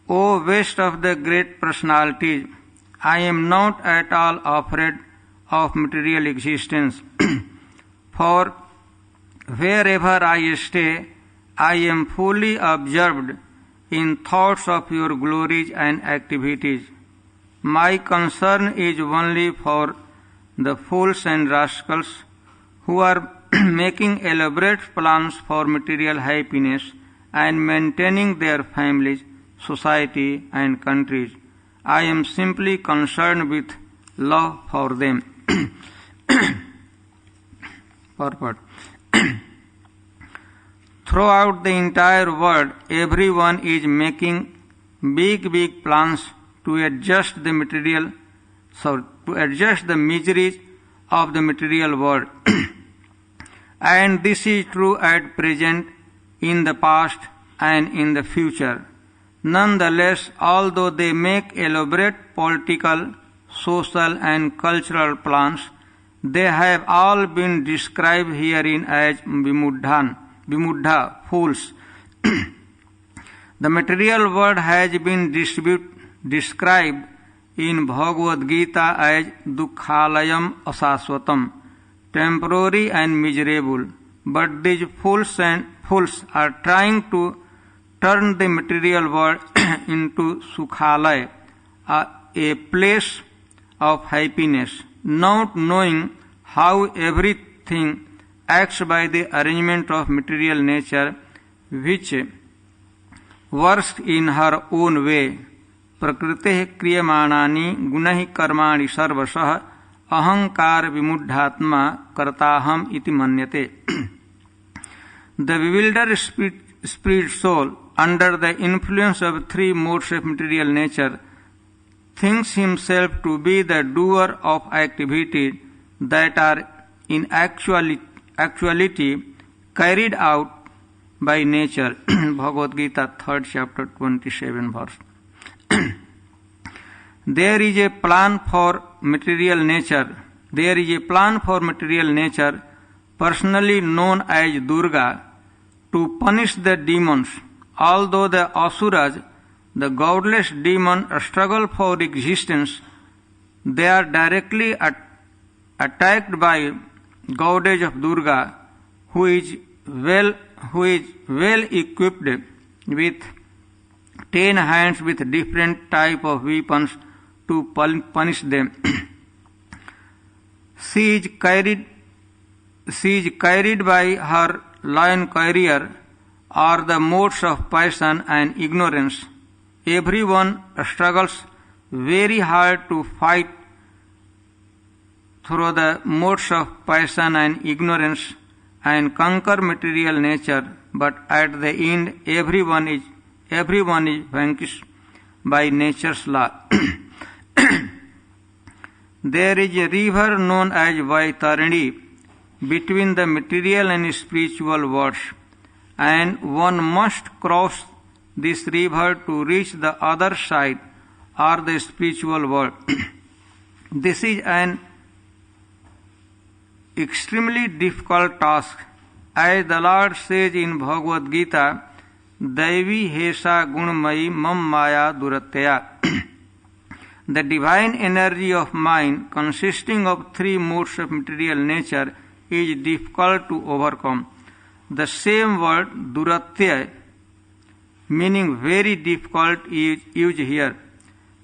O best of the great personalities, I am not at all afraid of material existence, for wherever I stay, I am fully absorbed in thoughts of your glories and activities. My concern is only for the fools and rascals who are making elaborate plans for material happiness and maintaining their families, society, and countries. I am simply concerned with love for them. Purport. Throughout the entire world, everyone is making big plans to adjust the miseries of the material world. And this is true at present, in the past, and in the future. Nonetheless, although they make elaborate political, social, and cultural plans, they have all been described herein as Vimuddha, fools. The material world has been described in Bhagavad Gita as Dukkhalayam Asaswatam, temporary and miserable. But these fools are trying to turn the material world into Sukhalaya, a place of happiness, not knowing how everything acts by the arrangement of material nature, which works in her own way. प्रकृतेः क्रियमाणानि गुणैः कर्माणि सर्वशः अहंकार विमुढ़ात्मा कर्ताहम इति मन्यते. The bewildered spirit soul, under the influence of three modes of material nature, thinks himself to be the doer of activities that are in actuality carried out by nature. Bhagavad Gita, 3rd chapter, 27 verse. There is a plan for material nature. There is a plan for material nature, personally known as Durga, to punish the demons. Although the Asuras, the godless demons, struggle for existence, they are directly attacked by goddess of Durga, who is well equipped with 10 hands with different type of weapons to punish them. She is carried by her lion carrier, or the modes of passion and ignorance. Everyone struggles very hard to fight through the modes of passion and ignorance and conquer material nature, but at the end everyone is vanquished by nature's law. There is a river known as Vaitarani between the material and spiritual worlds, and one must cross this river to reach the other side, or the spiritual world. This is an extremely difficult task. As the Lord says in Bhagavad Gita, Daivi Hesha Gunmayi Mam Maya Duratya. The divine energy of mind, consisting of three modes of material nature, is difficult to overcome. The same word Duratya, meaning very difficult, is used here.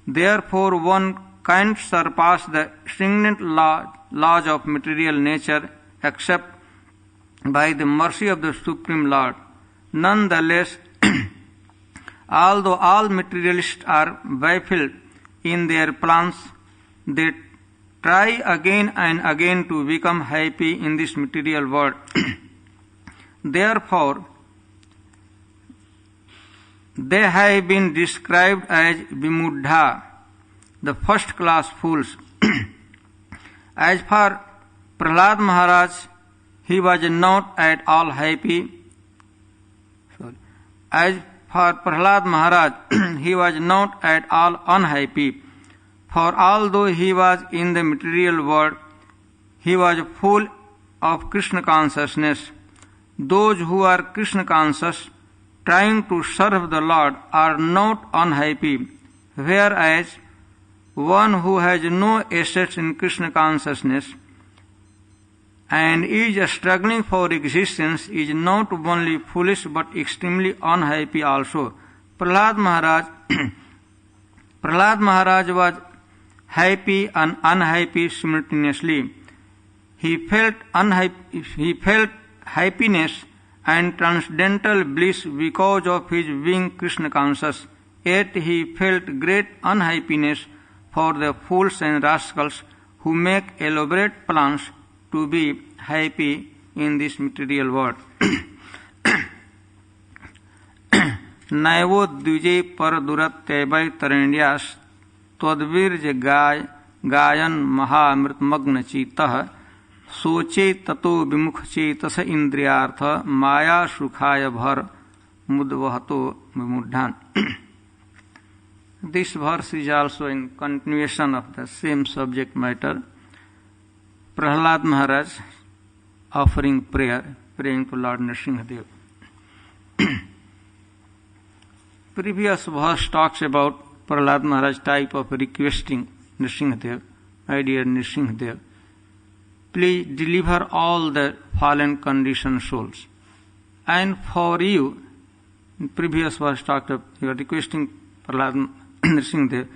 Therefore, one can't surpass the stringent laws of material nature except by the mercy of the Supreme Lord. Nonetheless, although all materialists are baffled in their plans, they try again and again to become happy in this material world. Therefore, they have been described as Vimuddha, the first class fools. As for Prahlad Maharaj, he was not at all happy. As for Prahlad Maharaj, he was not at all unhappy, for although he was in the material world, he was full of Krishna consciousness. Those who are Krishna conscious trying to serve the Lord are not unhappy, whereas one who has no assets in Krishna consciousness and is struggling for existence is not only foolish but extremely unhappy also. Prahlad Maharaj was happy and unhappy simultaneously. He felt happiness and transcendental bliss because of his being Krishna conscious, yet he felt great unhappiness for the fools and rascals who make elaborate plans to be happy in this material world. नैवो द्विजे पर दुरत्यवै तरेण्यास त्वद्वीर्ज गायन महामृतमग्न चीतः सोचे ततो विमुख चेतस इंद्रियार्थ माया सुखाय भर मुद्वहतो विमुढ़ान. This verse is also in continuation of the same subject matter. Prahlad Maharaj offering prayer, praying to Lord Nrsimhadev. Previous verse talks about Prahlad Maharaj type of requesting Nrsimhadev. My dear Nrsimhadev, please deliver all the fallen conditioned souls. And for you, in previous verse talked of, you are requesting Prahlad Nrsimhadev,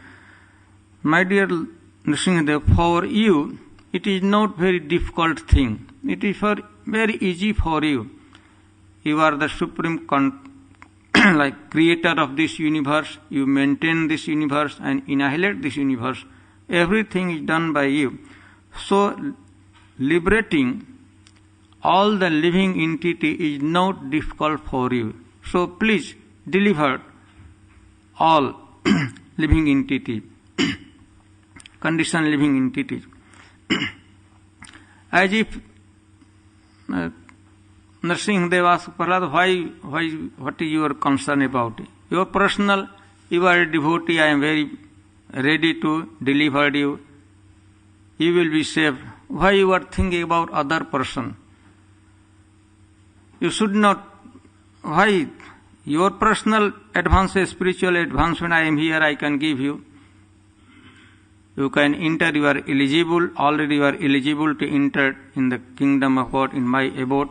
my dear Nrsimhadev, for you, it is not very difficult thing. It is very easy for you. You are the supreme like creator of this universe. You maintain this universe and annihilate this universe. Everything is done by you. So, liberating all the living entity is not difficult for you. So, please deliver all living entity, conditioned living entities. As if Nrsimhadev asked Prahlad, what is your concern about it? Your personal, you are a devotee, I am very ready to deliver you. You will be saved. Why you are thinking about other person? You should not. Why? Your personal advances, spiritual advancement, I am here, I can give you. You can enter, you are eligible, already you are eligible to enter in the kingdom of God, in my abode.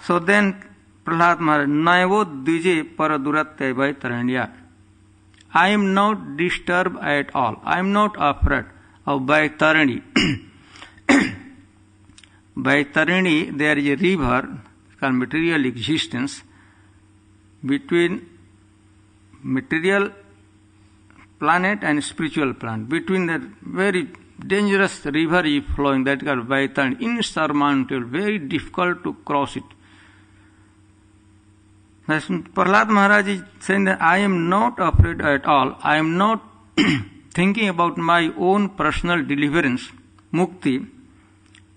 So then, Prahlad Maharaj, Naivo dvije paraduratya taranya. I am not disturbed at all. I am not afraid of Baitarani. Baitarani, there is a river called material existence between material planet and spiritual planet. Between the very dangerous river is flowing, that is called Baitarani, insurmountable, very difficult to cross it. Prahlad Maharaj is saying that I am not afraid at all. I am not thinking about my own personal deliverance, mukti,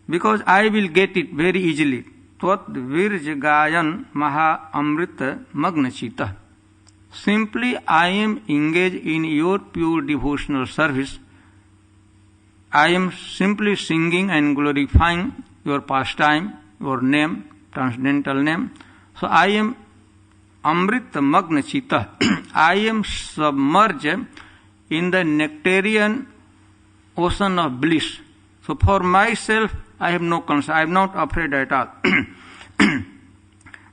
because I will get it very easily. Tvat virj gayan maha amrita magna chita. Simply I am engaged in your pure devotional service. I am simply singing and glorifying your pastime, your name, transcendental name. So I am Amrita Magna Chita. I am submerged in the nectarian ocean of bliss. So for myself, I have no concern. I am not afraid at all.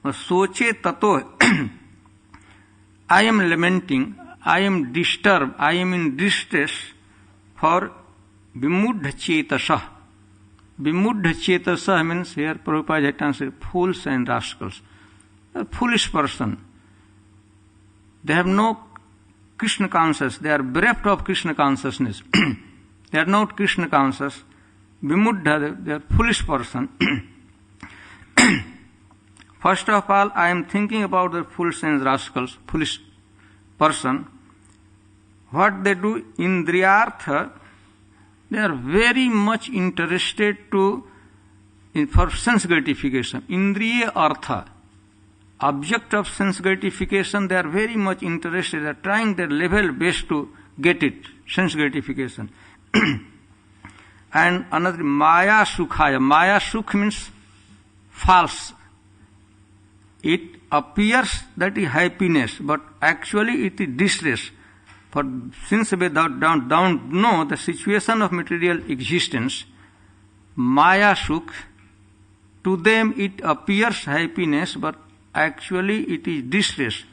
Soche tato. I am lamenting. I am disturbed. I am in distress for Vimuddha Chetasah. Vimuddha Chetasah means here Prabhupada had answered fools and rascals. A foolish person. They have no Krishna consciousness. They are bereft of Krishna consciousness. They are not Krishna conscious. Vimuddha, they are foolish person. First of all, I am thinking about the fools and rascals, foolish person. What they do, Indriyartha, they are very much interested for sense gratification. Indriya artha, object of sense gratification, they are very much interested. They are trying their level best to get it, sense gratification. And another, Maya Sukhaya. Maya Sukh means false. It appears that is happiness, but actually it is distress. For since we don't know the situation of material existence, Maya Sukh, to them it appears happiness, but actually it is distress.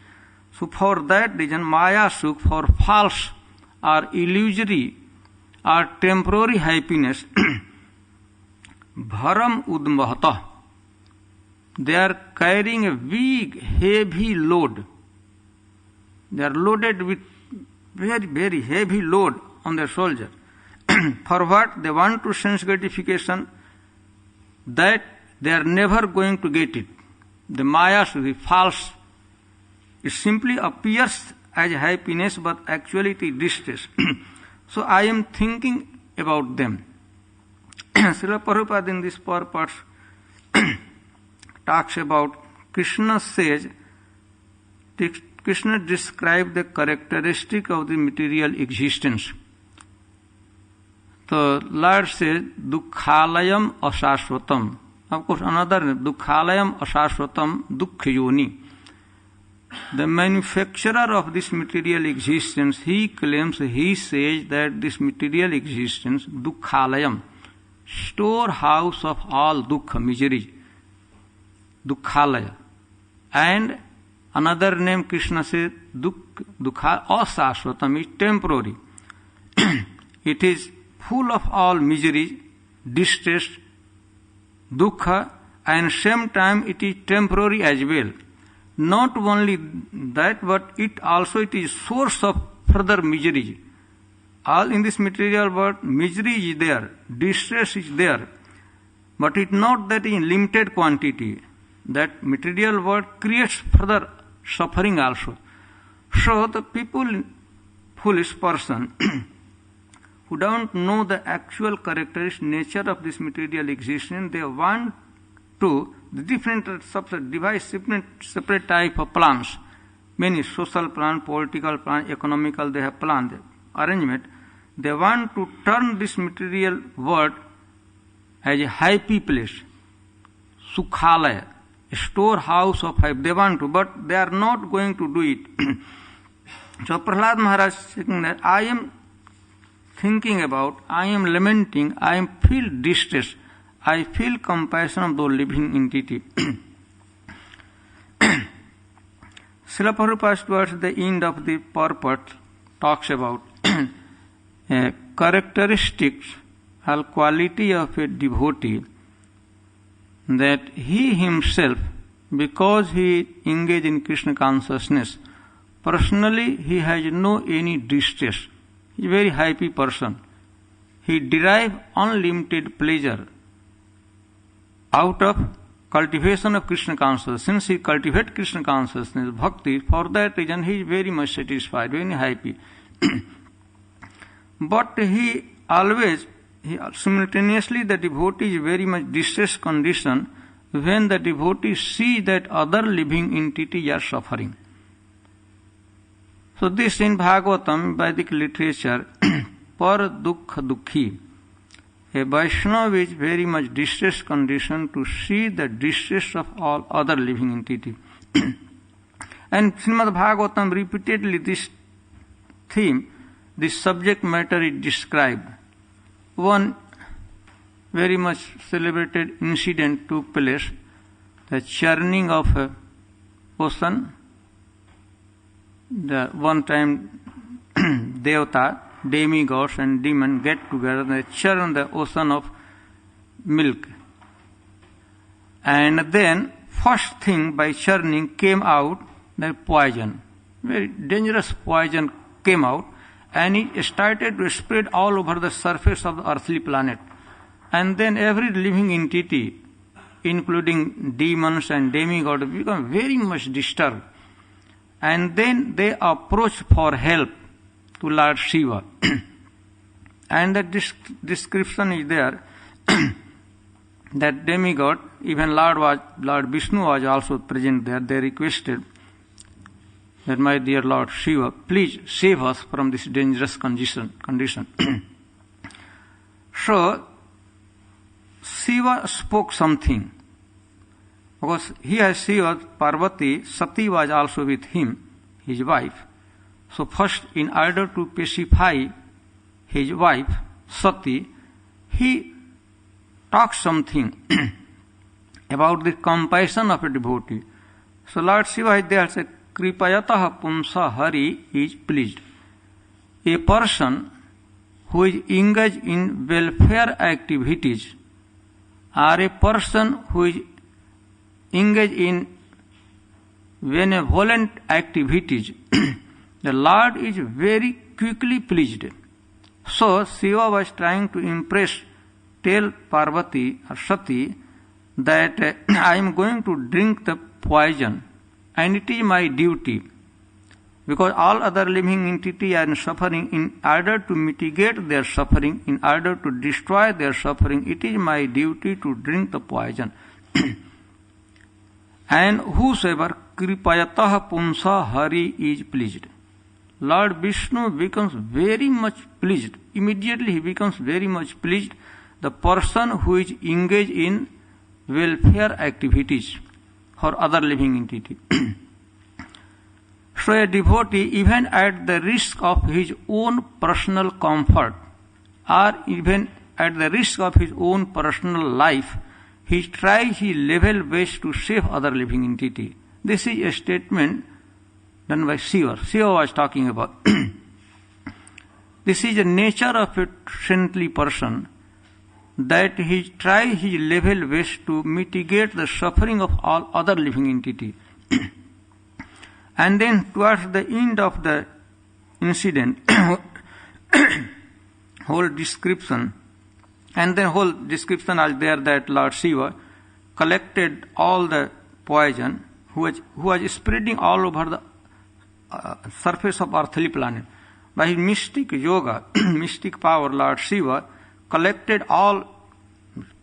So for that reason, Maya Sukh, for false or illusory or temporary happiness, Bharam Udmahata, they are carrying a big, heavy load. They are loaded with very, very heavy load on their shoulder. For what? They want to sense gratification, that they are never going to get it. The Maya, the false, it simply appears as happiness, but actually it is distress. So I am thinking about them. Srila Prabhupada in this purpose talks about, Krishna says, Krishna describes the characteristic of the material existence. The Lord says, Dukkhalayam asashvatam. Of course, another name, Dukkhalayam asashvatam dukkhayoni. The manufacturer of this material existence, he claims, he says that this material existence, Dukkhalayam, storehouse of all dukkha, misery, Dukkhalaya. And another name Krishna says, Dukkha asashvatam, is temporary. It is full of all misery, distress, dukkha, and same time it is temporary as well. Not only that, but it is source of further misery. All in this material world, misery is there, distress is there, but it not that in limited quantity. That material world creates further suffering also. So the people, foolish person, who don't know the actual characteristic nature of this material existence, they want to devise separate type of plans. Many social plan, political plan, economical, they have planned arrangement. They want to turn this material world as a happy place, Sukhalaya, a storehouse of happiness. They want to, but they are not going to do it. So Prahlad Maharaj saying that I am thinking about, I am lamenting, I am feel distress, I feel compassion of the living entity. Srila Prabhupada towards the end of the purport talks about characteristics or quality of a devotee, that he himself, because he engaged in Krishna consciousness, personally he has no any distress. He is a very happy person. He derives unlimited pleasure out of cultivation of Krishna consciousness. Since he cultivates Krishna consciousness, bhakti, for that reason he is very much satisfied, very happy. But simultaneously the devotee is very much distressed condition when the devotee sees that other living entities are suffering. So this in Bhagavatam, Vedic literature, par dukkha dukhi. A Vaishnava is very much distressed condition to see the distress of all other living entities. And Srimad Bhagavatam repeatedly this theme, this subject matter is described. One very much celebrated incident took place, the churning of a ocean. The one time Devata, demigods and demon get together, they churn the ocean of milk. And then first thing by churning came out the poison. Very dangerous poison came out, and it started to spread all over the surface of the earthly planet. And then every living entity, including demons and demigods, become very much disturbed. And then they approach for help to Lord Shiva. And the description is there that demigod, even Lord Vishnu was also present there. They requested that, my dear Lord Shiva, please save us from this dangerous condition. So Shiva spoke something, Because here she was Parvati, Sati was also with him, his wife. So first, in order to pacify his wife, Sati, he talks something about the compassion of a devotee. So Lord Shiva is there said, Kripayatah Pumsa Hari is pleased. A person who is engaged in welfare activities or a person who is engaged in benevolent activities, the Lord is very quickly pleased. So Shiva was trying to tell Parvati or Sati that I am going to drink the poison and it is my duty, because all other living entities are suffering. In order to mitigate their suffering, in order to destroy their suffering, it is my duty to drink the poison. And whosoever Kripayatah Pumsa Hari is pleased, Lord Vishnu becomes very much pleased. Immediately he becomes very much pleased. The person who is engaged in welfare activities for other living entity. So a devotee, even at the risk of his own personal comfort, or even at the risk of his own personal life, he tries his level best to save other living entity. This is a statement done by Shiva. Shiva was talking about. This is the nature of a saintly person, that he tries his level best to mitigate the suffering of all other living entities. And then towards the end of the incident, whole description is there that Lord Shiva collected all the poison who was spreading all over the surface of earthly planet. By his mystic yoga, mystic power, Lord Shiva collected all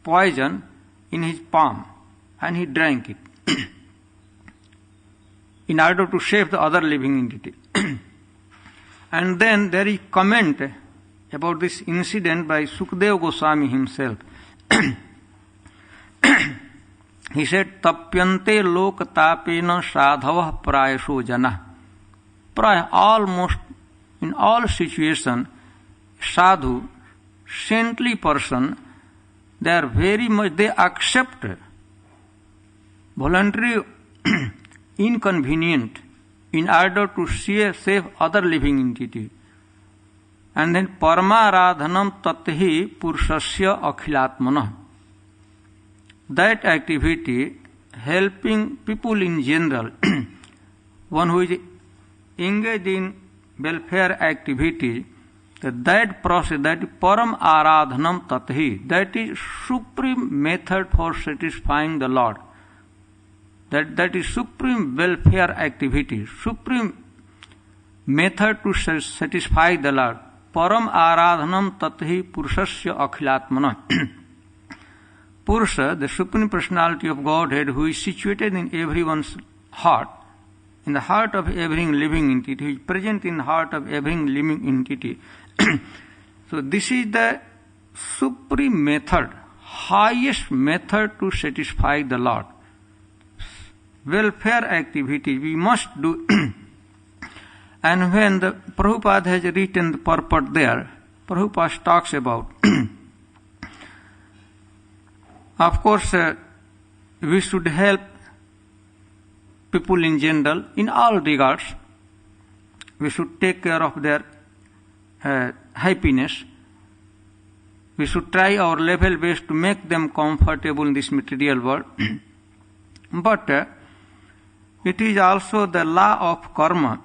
poison in his palm and he drank it in order to save the other living entity. And then there is comment about this incident by Sukadeva Goswami himself. He said, Tapyante lok tapena sadhavah prayasho jana. Almost in all situations, sadhu, saintly person, they are very much, they accept voluntary inconvenient in order to save other living entity. And then Paramaradhanam tathi purushasya akhilatmana. That activity, helping people in general, one who is engaged in welfare activity, that process, that param aradhanam tathi, that is supreme method for satisfying the Lord. That is supreme welfare activity, supreme method to satisfy the Lord. Param aradhanam tathi purushasya akhilatmana. Purusha, the supreme personality of Godhead, who is situated in everyone's heart, in the heart of every living entity, who is present in the heart of every living entity. So this is the supreme method, highest method to satisfy the Lord. Welfare activity we must do. And when the Prabhupada has written the purport there, Prabhupada talks about, of course, we should help people in general in all regards. We should take care of their happiness. We should try our level best to make them comfortable in this material world. But it is also the law of karma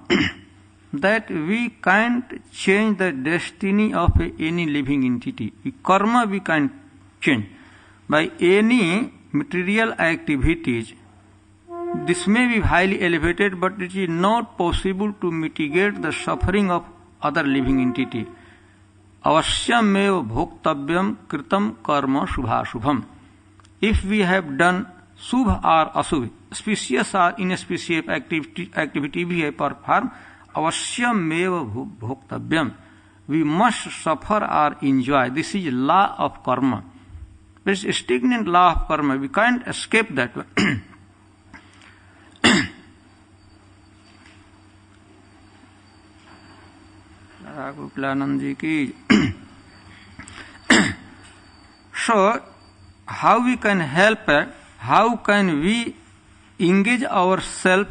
that we can't change the destiny of any living entity. Karma we can't change. By any material activities, this may be highly elevated, but it is not possible to mitigate the suffering of other living entity. Avasyamev bhoktavyam kritam karma shubhashubham. If we have done shubha or ashubha, auspicious or inauspicious activity we have performed, avasyamev bhoktavyam. We must suffer or enjoy. This is law of karma. This is stagnant law of karma. We can't escape that one. Gopalanand ji ki. So, how we can help, how can we engage ourselves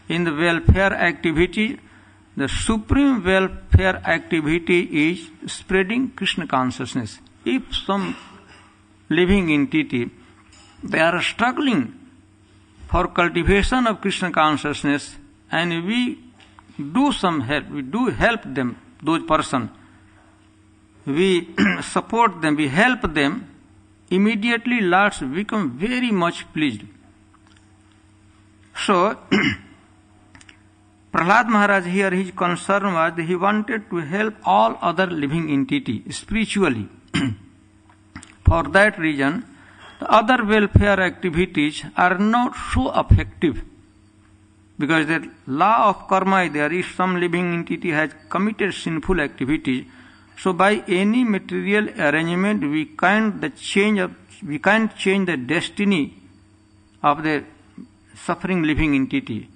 in the welfare activity? The supreme welfare activity is spreading Krishna consciousness. If some living entity, they are struggling for cultivation of Krishna consciousness, and we do some help, we do help them, those persons, we support them, we help them, immediately Lords become very much pleased. So, Prahlad Maharaj here, his concern was that he wanted to help all other living entities spiritually. For that reason, the other welfare activities are not so effective, because the law of karma is there. If some living entity has committed sinful activities, so by any material arrangement we can't change the destiny of the suffering living entity.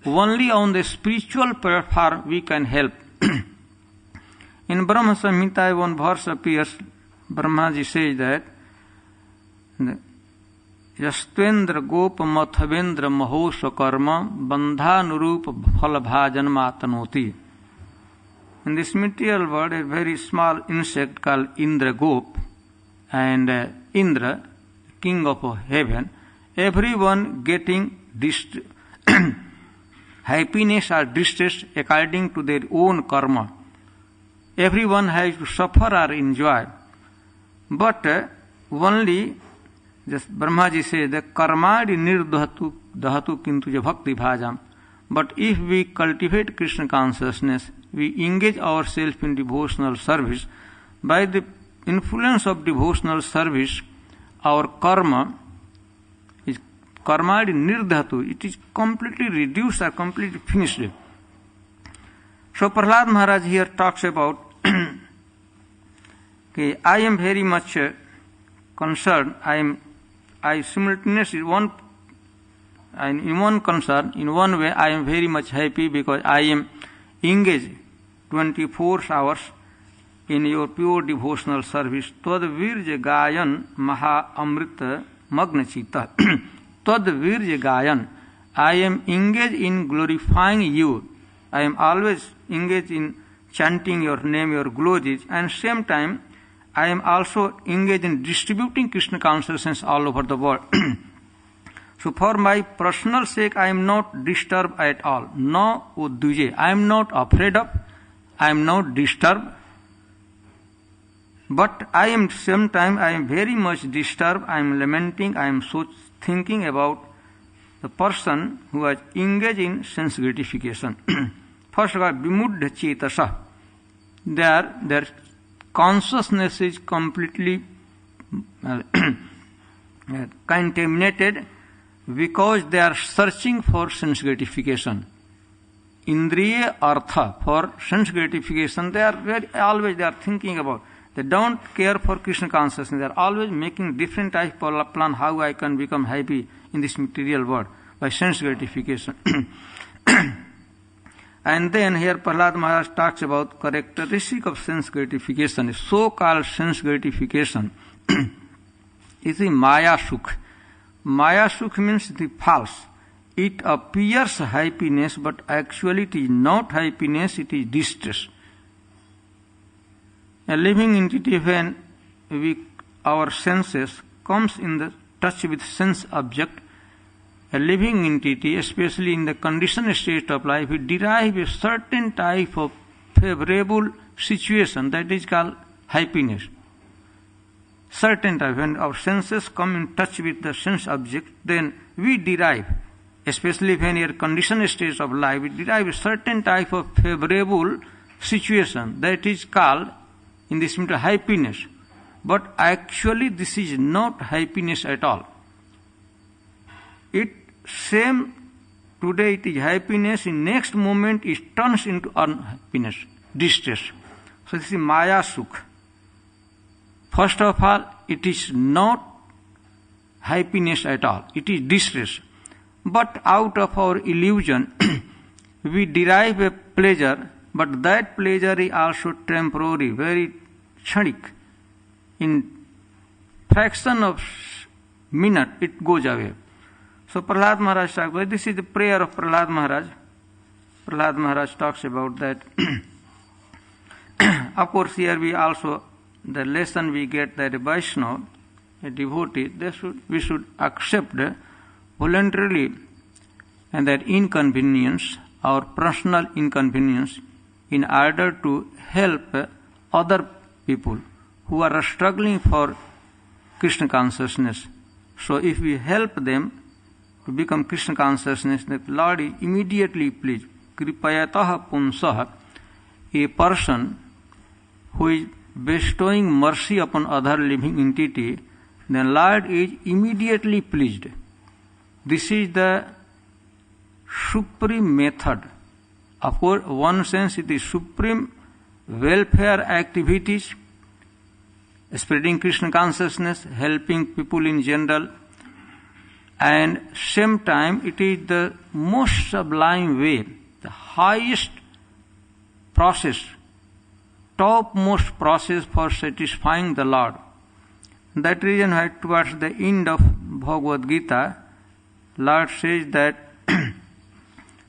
Only on the spiritual platform we can help. In Brahma Samhita, one verse appears, Brahmaji says that Yastvendra Gopa Mathavendra Mahosha Karma Bandhanurupa Phalabhajan Matanoti. In this material world, a very small insect called Indra Gop, and Indra, king of heaven, everyone getting happiness or distress according to their own karma. Everyone has to suffer or enjoy. But only, just Brahmaji says, the karmadi nirdhatu dhatu kintu bhakti bhajam. But if we cultivate Krishna consciousness, we engage ourselves in devotional service. By the influence of devotional service, our karma is karmadi nirdhatu. It is completely reduced or completely finished. So Prahlad Maharaj here talks about okay, I am very much concerned. I simultaneously in one concern, in one way I am very much happy because I am engaged 24 hours in your pure devotional service. Tad virja gayan maha amrita magna chitta. Tad virja gayan. I am engaged in glorifying you. I am always engaged in chanting your name, your glories, and same time I am also engaged in distributing Krishna consciousness all over the world. So for my personal sake, I am not disturbed at all. No udduje. I am not afraid of, I am not disturbed. But I am same time I am very much disturbed. I am lamenting, I am so thinking about the person who has engaged in sense gratification. First of all, vimuddha cetasa. Their consciousness is completely contaminated because they are searching for sense gratification. Indriya artha, for sense gratification, they are thinking about. They don't care for Krishna consciousness. They are always making different type of plan how I can become happy in this material world by sense gratification. And then here Prahlad Maharaj talks about characteristic of sense gratification. So-called sense gratification is the Maya Sukh. Maya Sukh means the false. It appears happiness, but actually it is not happiness, it is distress. A living entity, when our senses comes in the touch with sense object, a living entity, especially in the conditioned state of life, it derives a certain type of favorable situation that is called happiness. Certain type, when our senses come in touch with the sense object, then we derive, especially when in a conditioned state of life, we derive a certain type of favorable situation that is called, in this matter, happiness. But actually this is not happiness at all. It same today it is happiness, in next moment it turns into unhappiness, distress. So this is Maya Sukh. First of all, it is not happiness at all, it is distress. But out of our illusion, we derive a pleasure but that pleasure is also temporary, very kshanik. In fraction of minute, it goes away. So Prahlad Maharaj talks about, this is the prayer of Prahlad Maharaj. Prahlad Maharaj talks about that. Of course, here we also, the lesson we get that a Vaishnava, a devotee, we should accept voluntarily and that inconvenience or personal inconvenience in order to help other people who are struggling for Krishna consciousness. So if we help them to become Krishna consciousness, the Lord is immediately pleased. Kripayatah punsah, a person who is bestowing mercy upon other living entity, then Lord is immediately pleased. This is the supreme method. Of course, one sense it is supreme welfare activities, spreading Krishna consciousness, helping people in general, and same time it is the most sublime way, the highest process, topmost process for satisfying the Lord. That reason why towards the end of Bhagavad Gita, Lord says that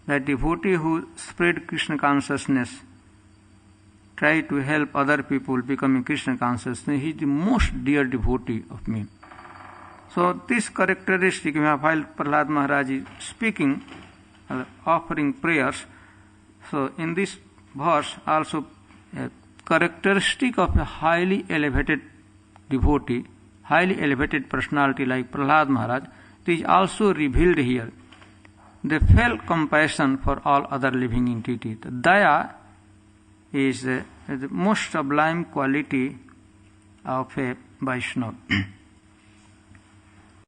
the devotee who spread Krishna consciousness, try to help other people becoming Krishna consciousness, he is the most dear devotee of me. So this characteristic, while Prahlad Maharaj is speaking, offering prayers, so in this verse also a characteristic of a highly elevated devotee, highly elevated personality like Prahlad Maharaj, it is also revealed here. They felt compassion for all other living entities. The daya is the most sublime quality of a Vaishnava.